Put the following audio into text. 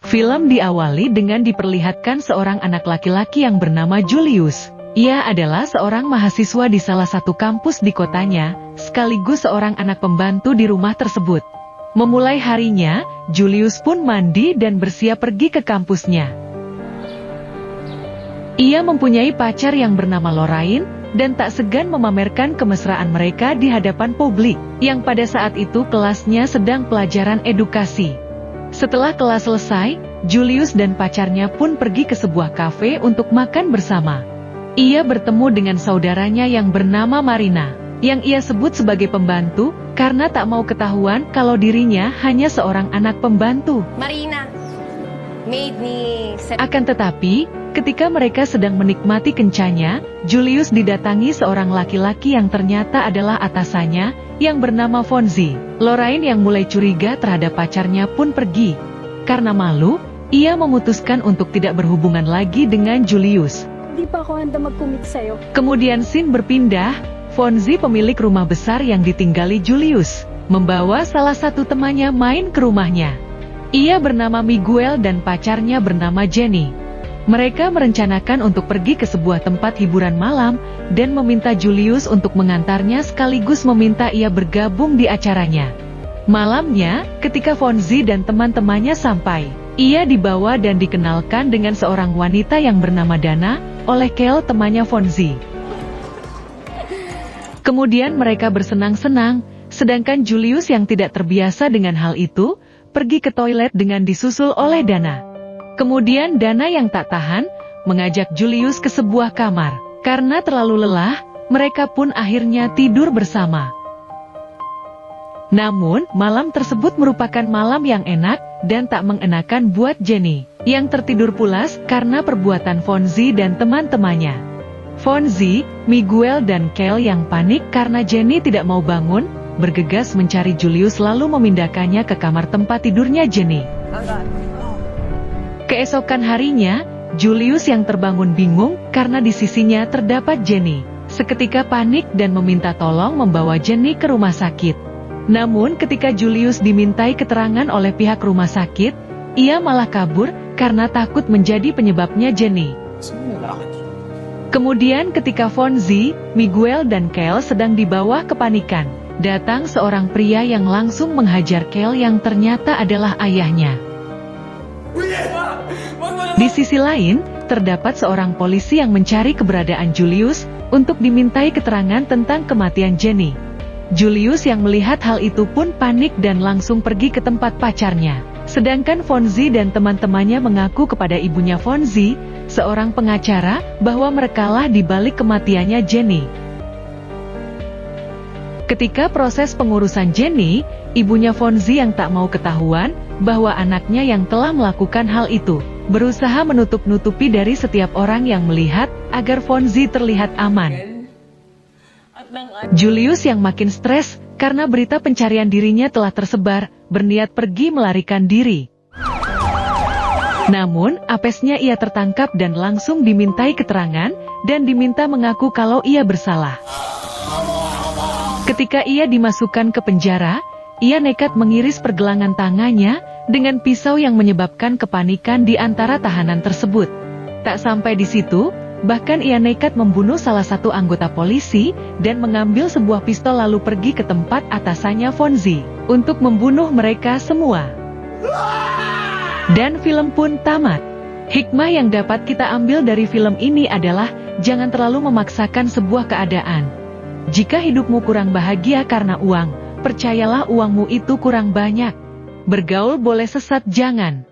Film diawali dengan diperlihatkan seorang anak laki-laki yang bernama Julius. Ia adalah seorang mahasiswa di salah satu kampus di kotanya, sekaligus seorang anak pembantu di rumah tersebut. Memulai harinya, Julius pun mandi dan bersiap pergi ke kampusnya. Ia mempunyai pacar yang bernama Lorraine, dan tak segan memamerkan kemesraan mereka di hadapan publik, yang pada saat itu kelasnya sedang pelajaran edukasi. Setelah kelas selesai, Julius dan pacarnya pun pergi ke sebuah kafe untuk makan bersama. Ia bertemu dengan saudaranya yang bernama Marina, yang ia sebut sebagai pembantu, karena tak mau ketahuan kalau dirinya hanya seorang anak pembantu. Marina, made me... Akan tetapi, ketika mereka sedang menikmati kencanya, Julius didatangi seorang laki-laki yang ternyata adalah atasannya, yang bernama Fonzie. Lorraine yang mulai curiga terhadap pacarnya pun pergi. Karena malu, ia memutuskan untuk tidak berhubungan lagi dengan Julius. Di pa ako handa mag-commit sa'yo. Kemudian scene berpindah, Fonzie pemilik rumah besar yang ditinggali Julius, membawa salah satu temannya main ke rumahnya. Ia bernama Miguel dan pacarnya bernama Jenny. Mereka merencanakan untuk pergi ke sebuah tempat hiburan malam, dan meminta Julius untuk mengantarnya sekaligus meminta ia bergabung di acaranya. Malamnya, ketika Fonzie dan teman-temannya sampai, ia dibawa dan dikenalkan dengan seorang wanita yang bernama Dana, oleh Kel temannya Fonzie. Kemudian mereka bersenang-senang, sedangkan Julius yang tidak terbiasa dengan hal itu, pergi ke toilet dengan disusul oleh Dana. Kemudian Dana yang tak tahan, mengajak Julius ke sebuah kamar. Karena terlalu lelah, mereka pun akhirnya tidur bersama. Namun, malam tersebut merupakan malam yang enak, dan tak mengenakan buat Jenny, yang tertidur pulas karena perbuatan Fonzie dan teman-temannya. Fonzie, Miguel dan Kel yang panik karena Jenny tidak mau bangun, bergegas mencari Julius lalu memindahkannya ke kamar tempat tidurnya Jenny. Keesokan harinya, Julius yang terbangun bingung karena di sisinya terdapat Jenny. Seketika panik dan meminta tolong membawa Jenny ke rumah sakit. Namun ketika Julius dimintai keterangan oleh pihak rumah sakit, ia malah kabur karena takut menjadi penyebabnya Jenny. Kemudian ketika Fonzie, Miguel dan Kel sedang di bawah kepanikan, datang seorang pria yang langsung menghajar Kel yang ternyata adalah ayahnya. Di sisi lain, terdapat seorang polisi yang mencari keberadaan Julius, untuk dimintai keterangan tentang kematian Jenny. Julius yang melihat hal itu pun panik dan langsung pergi ke tempat pacarnya. Sedangkan Fonzie dan teman-temannya mengaku kepada ibunya Fonzie, seorang pengacara, bahwa merekalah di balik kematiannya Jenny. Ketika proses pengurusan Jenny, ibunya Fonzie yang tak mau ketahuan, bahwa anaknya yang telah melakukan hal itu, berusaha menutup-nutupi dari setiap orang yang melihat, agar Fonzie terlihat aman. Julius yang makin stres, karena berita pencarian dirinya telah tersebar, berniat pergi melarikan diri. Namun, apesnya ia tertangkap dan langsung dimintai keterangan, dan diminta mengaku kalau ia bersalah. Ketika ia dimasukkan ke penjara, ia nekat mengiris pergelangan tangannya, dengan pisau yang menyebabkan kepanikan di antara tahanan tersebut. Tak sampai di situ, bahkan ia nekat membunuh salah satu anggota polisi, dan mengambil sebuah pistol lalu pergi ke tempat atasannya Fonzie, untuk membunuh mereka semua. Dan film pun tamat. Hikmah yang dapat kita ambil dari film ini adalah, jangan terlalu memaksakan sebuah keadaan. Jika hidupmu kurang bahagia karena uang, percayalah uangmu itu kurang banyak. Bergaul boleh sesat jangan.